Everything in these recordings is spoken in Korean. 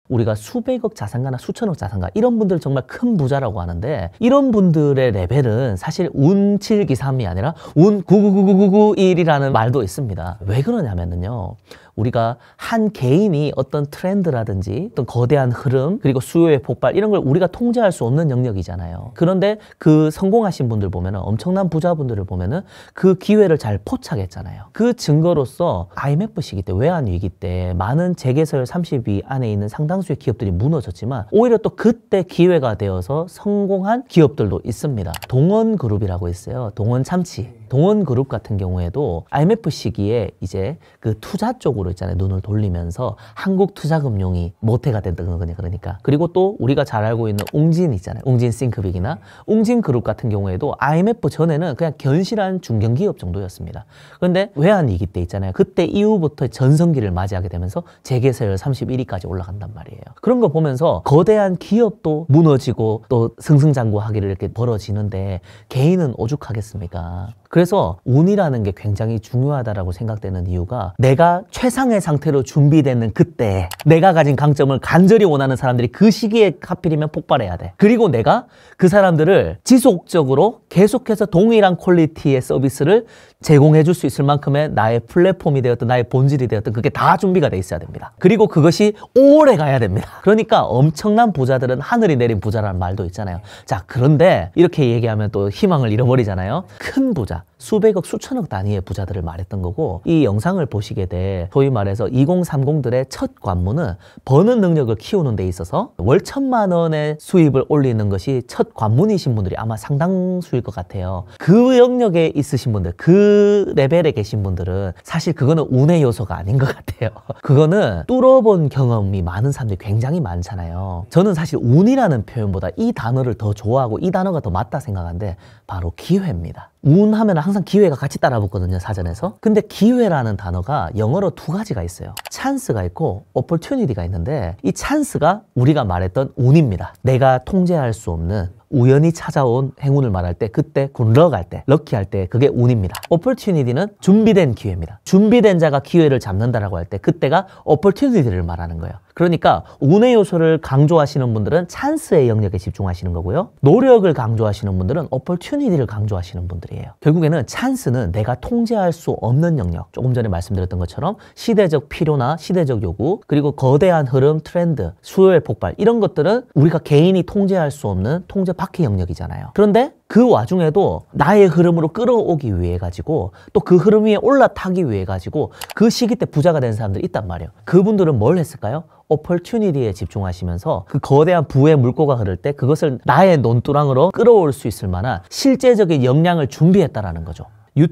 우리가 수백억 자산가나 수천억 자산가 이런 분들 정말 큰 부자라고 하는데 이런 분들의 레벨은 사실 운 7기삼이 아니라 운 99999991이라는 말도 있습니다. 왜 그러냐면요. 우리가 한 개인이 어떤 트렌드라든지 어떤 거대한 흐름 그리고 수요의 폭발 이런 걸 우리가 통제할 수 없는 영역이잖아요. 그런데 그 성공하신 분들 보면은 엄청난 부자분들을 보면은 그 기회를 잘 포착했잖아요. 그 증거로서 IMF 시기 때 외환 위기 때 많은 재계서열 30위 안에 있는 상당수의 기업들이 무너졌지만 오히려 또 그때 기회가 되어서 성공한 기업들도 있습니다. 동원그룹이라고 있어요. 동원참치. 동원그룹 같은 경우에도 IMF 시기에 이제 그 투자 쪽으로 있잖아요. 눈을 돌리면서 한국투자금융이 모태가 됐던 거냐 그러니까. 그리고 또 우리가 잘 알고 있는 웅진 있잖아요. 웅진 싱크빅이나 웅진그룹 같은 경우에도 IMF 전에는 그냥 견실한 중견기업 정도였습니다. 그런데 외환위기 때 있잖아요. 그때 이후부터 전성기를 맞이하게 되면서 재계서열 31위까지 올라간단 말이에요. 그런 거 보면서 거대한 기업도 무너지고 또 승승장구하기를 이렇게 벌어지는데 개인은 오죽하겠습니까? 그래서 운이라는 게 굉장히 중요하다고 생각되는 이유가 내가 최상의 상태로 준비되는 그때 내가 가진 강점을 간절히 원하는 사람들이 그 시기에 하필이면 폭발해야 돼. 그리고 내가 그 사람들을 지속적으로 계속해서 동일한 퀄리티의 서비스를 제공해 줄 수 있을 만큼의 나의 플랫폼이 되었든 나의 본질이 되었든 그게 다 준비가 돼 있어야 됩니다. 그리고 그것이 오래 가야 됩니다. 그러니까 엄청난 부자들은 하늘이 내린 부자라는 말도 있잖아요. 자, 그런데 이렇게 얘기하면 또 희망을 잃어버리잖아요. 큰 부자, 수백억, 수천억 단위의 부자들을 말했던 거고 이 영상을 보시게 돼 소위 말해서 2030들의 첫 관문은 버는 능력을 키우는 데 있어서 월 1,000만 원의 수입을 올리는 것이 첫 관문이신 분들이 아마 상당수일 것 같아요. 그 영역에 있으신 분들, 그 레벨에 계신 분들은 사실 그거는 운의 요소가 아닌 것 같아요. 그거는 뚫어본 경험이 많은 사람들이 굉장히 많잖아요. 저는 사실 운이라는 표현보다 이 단어를 더 좋아하고 이 단어가 더 맞다 생각하는데 바로 기회입니다. 운 하면 항상 기회가 같이 따라붙거든요, 사전에서. 근데 기회라는 단어가 영어로 두 가지가 있어요. 찬스가 있고 opportunity가 있는데 이 찬스가 우리가 말했던 운입니다. 내가 통제할 수 없는 우연히 찾아온 행운을 말할 때 그때 굿럭할 때 럭키할 때 그게 운입니다. opportunity는 준비된 기회입니다. 준비된 자가 기회를 잡는다라고 할 때 그때가 opportunity를 말하는 거예요. 그러니까 운의 요소를 강조하시는 분들은 찬스의 영역에 집중하시는 거고요. 노력을 강조하시는 분들은 opportunity를 강조하시는 분들이에요. 결국에는 찬스는 내가 통제할 수 없는 영역, 조금 전에 말씀드렸던 것처럼 시대적 필요나 시대적 요구, 그리고 거대한 흐름, 트렌드, 수요의 폭발 이런 것들은 우리가 개인이 통제할 수 없는 통제 밖의 영역이잖아요. 그런데 그 와중에도 나의 흐름으로 끌어오기 위해 가지고 또 그 흐름 위에 올라타기 위해 가지고 그 시기 때 부자가 된 사람들이 있단 말이에요. 그분들은 뭘 했을까요? opportunity에 집중하시면서 그 거대한 부의 물꼬가 흐를 때 그것을 나의 논두렁으로 끌어올 수 있을 만한 실제적인 역량을 준비했다라는 거죠.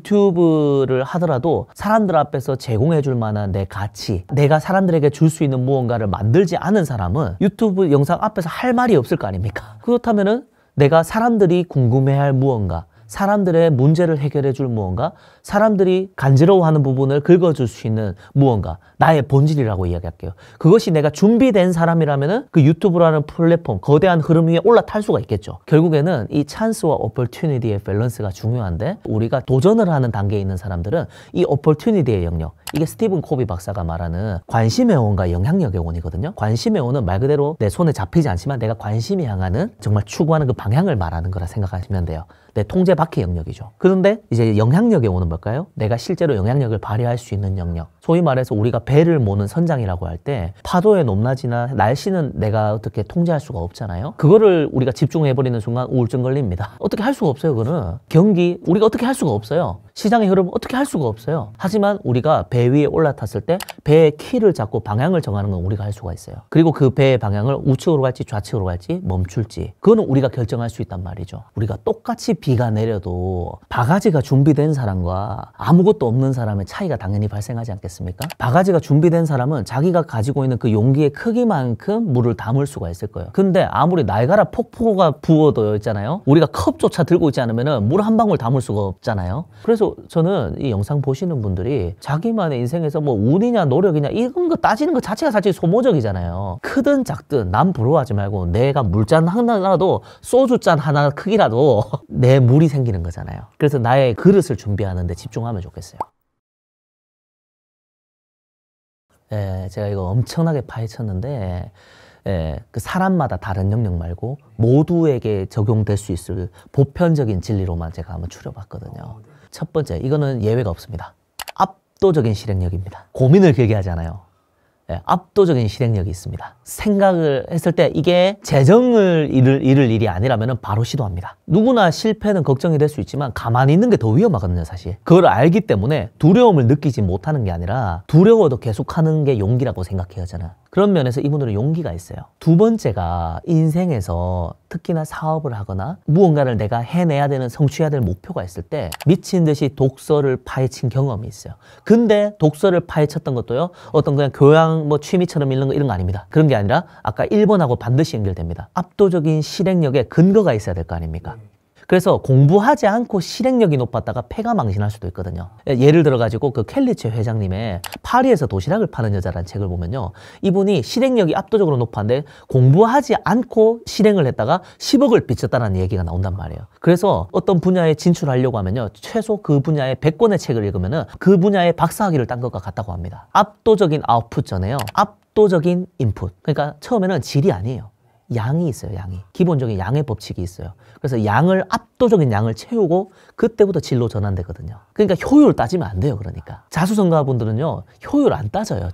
유튜브를 하더라도 사람들 앞에서 제공해 줄 만한 내 가치, 내가 사람들에게 줄 수 있는 무언가를 만들지 않은 사람은 유튜브 영상 앞에서 할 말이 없을 거 아닙니까? 그렇다면은 내가 사람들이 궁금해할 무언가, 사람들의 문제를 해결해 줄 무언가, 사람들이 간지러워하는 부분을 긁어줄 수 있는 무언가, 나의 본질이라고 이야기할게요. 그것이 내가 준비된 사람이라면 그 유튜브라는 플랫폼, 거대한 흐름 위에 올라탈 수가 있겠죠. 결국에는 이 찬스와 오퍼튜니티의 밸런스가 중요한데 우리가 도전을 하는 단계에 있는 사람들은 이 오퍼튜니티의 영역, 이게 스티븐 코비 박사가 말하는 관심의 원과 영향력의 원이거든요. 관심의 원은 말 그대로 내 손에 잡히지 않지만 내가 관심이 향하는 정말 추구하는 그 방향을 말하는 거라 생각하시면 돼요. 내 통제 밖의 영역이죠. 그런데 이제 영향력의 원은 뭘까요? 내가 실제로 영향력을 발휘할 수 있는 영역. 소위 말해서 우리가 배를 모는 선장이라고 할 때 파도의 높낮이나 날씨는 내가 어떻게 통제할 수가 없잖아요. 그거를 우리가 집중해버리는 순간 우울증 걸립니다. 어떻게 할 수가 없어요. 그거는 경기 우리가 어떻게 할 수가 없어요. 시장의 흐름 어떻게 할 수가 없어요. 하지만 우리가 배 위에 올라탔을 때 배의 키를 잡고 방향을 정하는 건 우리가 할 수가 있어요. 그리고 그 배의 방향을 우측으로 갈지 좌측으로 갈지 멈출지 그거는 우리가 결정할 수 있단 말이죠. 우리가 똑같이 비가 내려도 바가지가 준비된 사람과 아무것도 없는 사람의 차이가 당연히 발생하지 않겠습니까? 바가지가 준비된 사람은 자기가 가지고 있는 그 용기의 크기만큼 물을 담을 수가 있을 거예요. 근데 아무리 나이가라 폭포가 부어도 있잖아요. 우리가 컵조차 들고 있지 않으면 물 한 방울 담을 수가 없잖아요. 그래서 저는 이 영상 보시는 분들이 자기만의 인생에서 뭐 운이냐 노력이냐 이런 거 따지는 것 자체가 사실 소모적이잖아요. 크든 작든 남 부러워하지 말고 내가 물잔 하나라도 소주잔 하나 크기라도 내 물이 생기는 거잖아요. 그래서 나의 그릇을 준비하는 데 집중하면 좋겠어요. 네, 제가 이거 엄청나게 파헤쳤는데 예, 그 사람마다 다른 영역 말고 모두에게 적용될 수 있을 보편적인 진리로만 제가 한번 추려봤거든요. 첫 번째, 이거는 예외가 없습니다. 압도적인 실행력입니다. 고민을 길게 하지 않아요. 예, 압도적인 실행력이 있습니다. 생각을 했을 때 이게 재정을 잃을 일이 아니라면 바로 시도합니다. 누구나 실패는 걱정이 될 수 있지만 가만히 있는 게 더 위험하거든요, 사실. 그걸 알기 때문에 두려움을 느끼지 못하는 게 아니라 두려워도 계속하는 게 용기라고 생각해요, 저는. 그런 면에서 이분들은 용기가 있어요. 두 번째가 인생에서 특히나 사업을 하거나 무언가를 내가 해내야 되는, 성취해야 될 목표가 있을 때 미친 듯이 독서를 파헤친 경험이 있어요. 근데 독서를 파헤쳤던 것도요, 어떤 그냥 교양 뭐 취미처럼 읽는 거 이런 거 아닙니다. 그런 게 아니라 아까 1번하고 반드시 연결됩니다. 압도적인 실행력에 근거가 있어야 될 거 아닙니까? 그래서 공부하지 않고 실행력이 높았다가 패가 망신할 수도 있거든요. 예를 들어가지고 그 켈리체 회장님의 파리에서 도시락을 파는 여자라는 책을 보면요, 이분이 실행력이 압도적으로 높았는데 공부하지 않고 실행을 했다가 10억을 빚졌다는 얘기가 나온단 말이에요. 그래서 어떤 분야에 진출하려고 하면요, 최소 그 분야에 100권의 책을 읽으면은 그 분야에 박사학위를 딴 것과 같다고 합니다. 압도적인 아웃풋 전에요, 압도적인 인풋. 그러니까 처음에는 질이 아니에요. 양이 있어요, 양이. 기본적인 양의 법칙이 있어요. 그래서 압도적인 양을 채우고 그때부터 질로 전환되거든요. 그러니까 효율 따지면 안 돼요, 그러니까. 자수성가분들은요, 효율 안 따져요.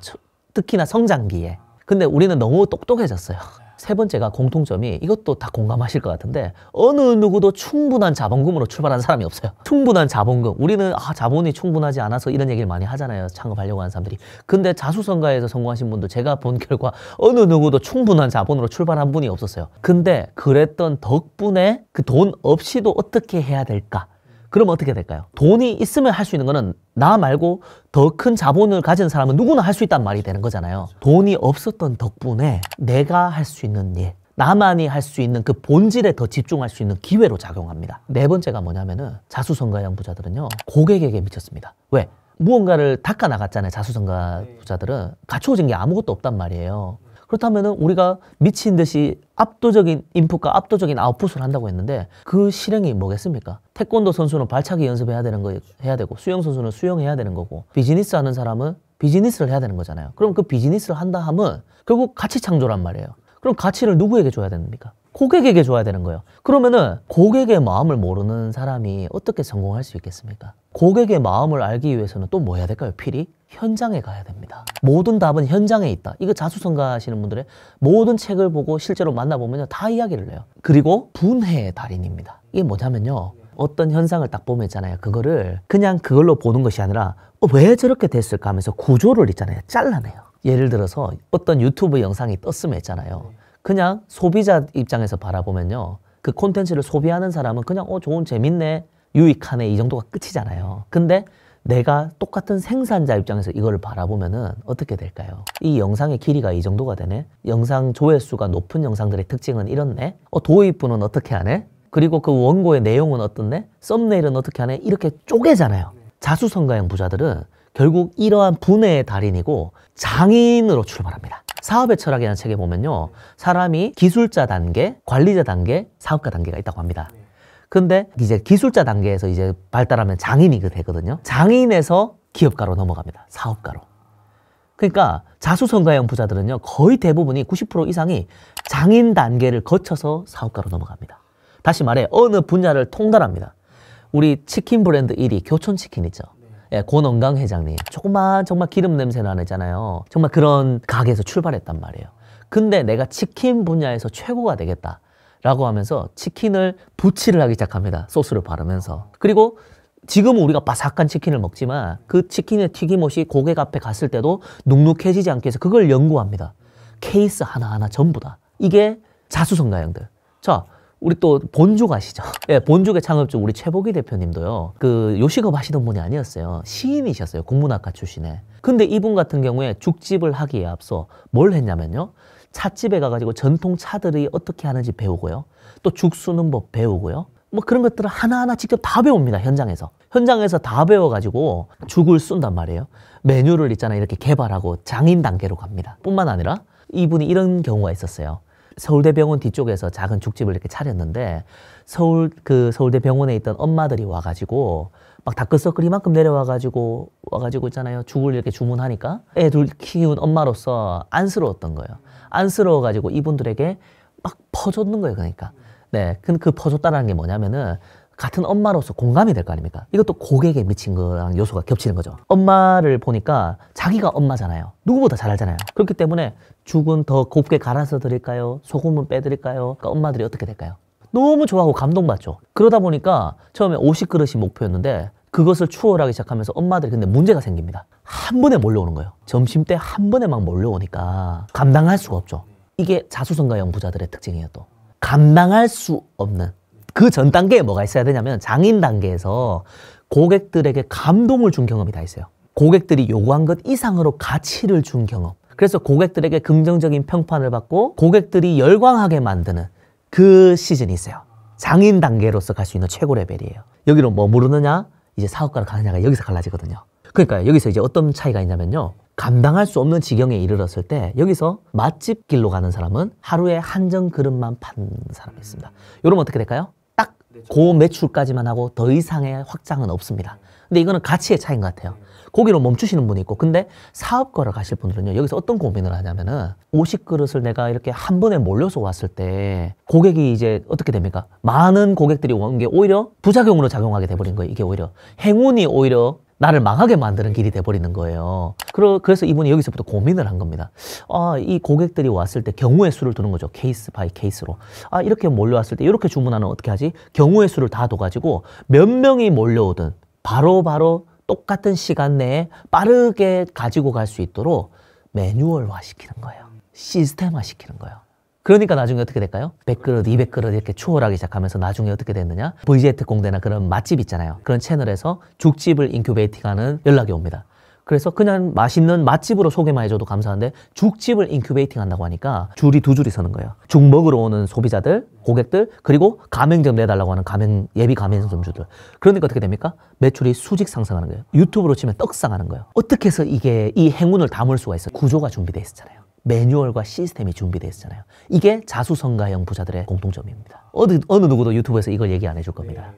특히나 성장기에. 근데 우리는 너무 똑똑해졌어요. 세 번째가 공통점이, 이것도 다 공감하실 것 같은데, 어느 누구도 충분한 자본금으로 출발하는 사람이 없어요. 충분한 자본금. 우리는 자본이 충분하지 않아서 이런 얘기를 많이 하잖아요, 창업하려고 하는 사람들이. 근데 자수성가에서 성공하신 분도 제가 본 결과 어느 누구도 충분한 자본으로 출발한 분이 없었어요. 근데 그랬던 덕분에 그 돈 없이도 어떻게 해야 될까? 그럼 어떻게 될까요? 돈이 있으면 할 수 있는 거는 나 말고 더 큰 자본을 가진 사람은 누구나 할 수 있단 말이 되는 거잖아요. 돈이 없었던 덕분에 내가 할 수 있는 일, 나만이 할 수 있는 그 본질에 더 집중할 수 있는 기회로 작용합니다. 네 번째가 뭐냐면은, 자수성가형 부자들은요, 고객에게 미쳤습니다. 왜? 무언가를 닦아 나갔잖아요. 자수성가 부자들은 갖추어진 게 아무것도 없단 말이에요. 그렇다면은 우리가 미친 듯이 압도적인 인풋과 압도적인 아웃풋을 한다고 했는데, 그 실행이 뭐겠습니까? 태권도 선수는 발차기 연습해야 되는 거 해야 되고, 수영 선수는 수영해야 되는 거고, 비즈니스 하는 사람은 비즈니스를 해야 되는 거잖아요. 그럼 그 비즈니스를 한다 하면 결국 가치 창조란 말이에요. 그럼 가치를 누구에게 줘야 됩니까? 고객에게 줘야 되는 거예요. 그러면은 고객의 마음을 모르는 사람이 어떻게 성공할 수 있겠습니까? 고객의 마음을 알기 위해서는 또 뭐 해야 될까요? 필히 현장에 가야 됩니다. 모든 답은 현장에 있다. 이거 자수성가 하시는 분들의 모든 책을 보고 실제로 만나보면 다 이야기를 해요. 그리고 분해의 달인입니다. 이게 뭐냐면요, 어떤 현상을 딱 보면 있잖아요, 그거를 그냥 그걸로 보는 것이 아니라 왜 저렇게 됐을까 하면서 구조를 있잖아요, 잘라내요. 예를 들어서 어떤 유튜브 영상이 떴으면 있잖아요, 그냥 소비자 입장에서 바라보면요, 그 콘텐츠를 소비하는 사람은 그냥 좋은, 재밌네, 유익하네, 이 정도가 끝이잖아요. 근데 내가 똑같은 생산자 입장에서 이걸 바라보면은 어떻게 될까요? 이 영상의 길이가 이 정도가 되네? 영상 조회수가 높은 영상들의 특징은 이렇네? 도입부는 어떻게 하네? 그리고 그 원고의 내용은 어떻네? 썸네일은 어떻게 하네? 이렇게 쪼개잖아요. 자수성가형 부자들은 결국 이러한 분해의 달인이고 장인으로 출발합니다. 사업의 철학이라는 책에 보면요, 사람이 기술자 단계, 관리자 단계, 사업가 단계가 있다고 합니다. 근데 이제 기술자 단계에서 이제 발달하면 장인이 되거든요. 장인에서 기업가로 넘어갑니다. 사업가로. 그러니까 자수성가형 부자들은요, 거의 대부분이 90% 이상이 장인 단계를 거쳐서 사업가로 넘어갑니다. 다시 말해, 어느 분야를 통달합니다. 우리 치킨 브랜드 1위 교촌치킨 있죠. 예, 권원강 회장님, 조그만 정말 기름 냄새 나는 있잖아요. 정말 그런 가게에서 출발했단 말이에요. 근데 내가 치킨 분야에서 최고가 되겠다 라고 하면서 치킨을 부치를 하기 시작합니다. 소스를 바르면서. 그리고 지금은 우리가 바삭한 치킨을 먹지만 그 치킨의 튀김옷이 고객 앞에 갔을 때도 눅눅해지지 않게 해서 그걸 연구합니다. 케이스 하나하나 전부 다. 이게 자수성가형들. 자, 우리 또 본죽 아시죠? 예, 본죽의 창업주 우리 최복희 대표님도요, 그 요식업 하시던 분이 아니었어요. 시인이셨어요. 국문학과 출신에. 근데 이분 같은 경우에 죽집을 하기에 앞서 뭘 했냐면요, 찻집에 가가지고 전통 차들이 어떻게 하는지 배우고요, 또 죽 쑤는 법 배우고요, 뭐 그런 것들을 하나하나 직접 다 배웁니다. 현장에서 다 배워가지고 죽을 쏜단 말이에요. 메뉴를 있잖아요, 이렇게 개발하고 장인 단계로 갑니다. 뿐만 아니라 이분이 이런 경우가 있었어요. 서울대병원 뒤쪽에서 작은 죽집을 이렇게 차렸는데 서울대병원에 있던 엄마들이 와가지고 막 다크서클 이만큼 내려와가지고 있잖아요. 죽을 이렇게 주문하니까 애들 키운 엄마로서 안쓰러웠던 거예요. 안쓰러워가지고 이분들에게 막 퍼줬는 거예요. 그러니까. 네. 그 퍼줬다라는 게 뭐냐면은 같은 엄마로서 공감이 될 거 아닙니까? 이것도 고객에 미친 거랑 요소가 겹치는 거죠. 엄마를 보니까 자기가 엄마잖아요. 누구보다 잘 알잖아요. 그렇기 때문에 죽은 더 곱게 갈아서 드릴까요? 소금은 빼드릴까요? 그러니까 엄마들이 어떻게 될까요? 너무 좋아하고 감동받죠. 그러다 보니까 처음에 50그릇이 목표였는데 그것을 추월하기 시작하면서 엄마들이 근데 문제가 생깁니다. 한 번에 몰려오는 거예요. 점심 때 한 번에 막 몰려오니까 감당할 수가 없죠. 이게 자수성가형 부자들의 특징이에요. 또 감당할 수 없는 그 전 단계에 뭐가 있어야 되냐면 장인 단계에서 고객들에게 감동을 준 경험이 다 있어요. 고객들이 요구한 것 이상으로 가치를 준 경험. 그래서 고객들에게 긍정적인 평판을 받고 고객들이 열광하게 만드는 그 시즌이 있어요. 장인 단계로서 갈 수 있는 최고 레벨이에요. 여기로 뭐 모르느냐? 이제 사업가로 가느냐가 여기서 갈라지거든요. 그러니까 여기서 이제 어떤 차이가 있냐면요. 감당할 수 없는 지경에 이르렀을 때 여기서 맛집 길로 가는 사람은 하루에 한정 그릇만 파는 사람이 있습니다. 이러면 어떻게 될까요? 딱 그 매출까지만 하고 더 이상의 확장은 없습니다. 근데 이거는 가치의 차이인 것 같아요. 거기로 멈추시는 분이 있고, 근데 사업가로 가실 분들은요, 여기서 어떤 고민을 하냐면은 50그릇을 내가 이렇게 한 번에 몰려서 왔을 때 고객이 이제 어떻게 됩니까? 많은 고객들이 온 게 오히려 부작용으로 작용하게 돼버린 거예요. 이게 오히려 행운이 오히려 나를 망하게 만드는 길이 돼버리는 거예요. 그래서 이분이 여기서부터 고민을 한 겁니다. 이 고객들이 왔을 때 경우의 수를 두는 거죠. 케이스 바이 케이스로. 이렇게 몰려왔을 때 이렇게 주문하면 어떻게 하지? 경우의 수를 다 둬가지고 몇 명이 몰려오든 바로 똑같은 시간 내에 빠르게 가지고 갈 수 있도록 매뉴얼화 시키는 거예요. 시스템화 시키는 거예요. 그러니까 나중에 어떻게 될까요? 100그릇, 200그릇 이렇게 추월하기 시작하면서 나중에 어떻게 됐느냐? VJ 특공대나 그런 맛집 있잖아요. 그런 채널에서 죽집을 인큐베이팅하는 연락이 옵니다. 그래서 그냥 맛있는 맛집으로 소개만 해줘도 감사한데 죽집을 인큐베이팅 한다고 하니까 줄이 두 줄이 서는 거예요. 죽 먹으러 오는 소비자들, 고객들, 그리고 가맹점 내달라고 하는 예비 가맹점주들. 그러니까 어떻게 됩니까? 매출이 수직 상승하는 거예요. 유튜브로 치면 떡상하는 거예요. 어떻게 해서 이게 이 행운을 담을 수가 있어요? 구조가 준비되어 있었잖아요. 매뉴얼과 시스템이 준비되어 있잖아요. 이게 자수성가형 부자들의 공통점입니다. 어느 누구도 유튜브에서 이걸 얘기 안 해줄 겁니다.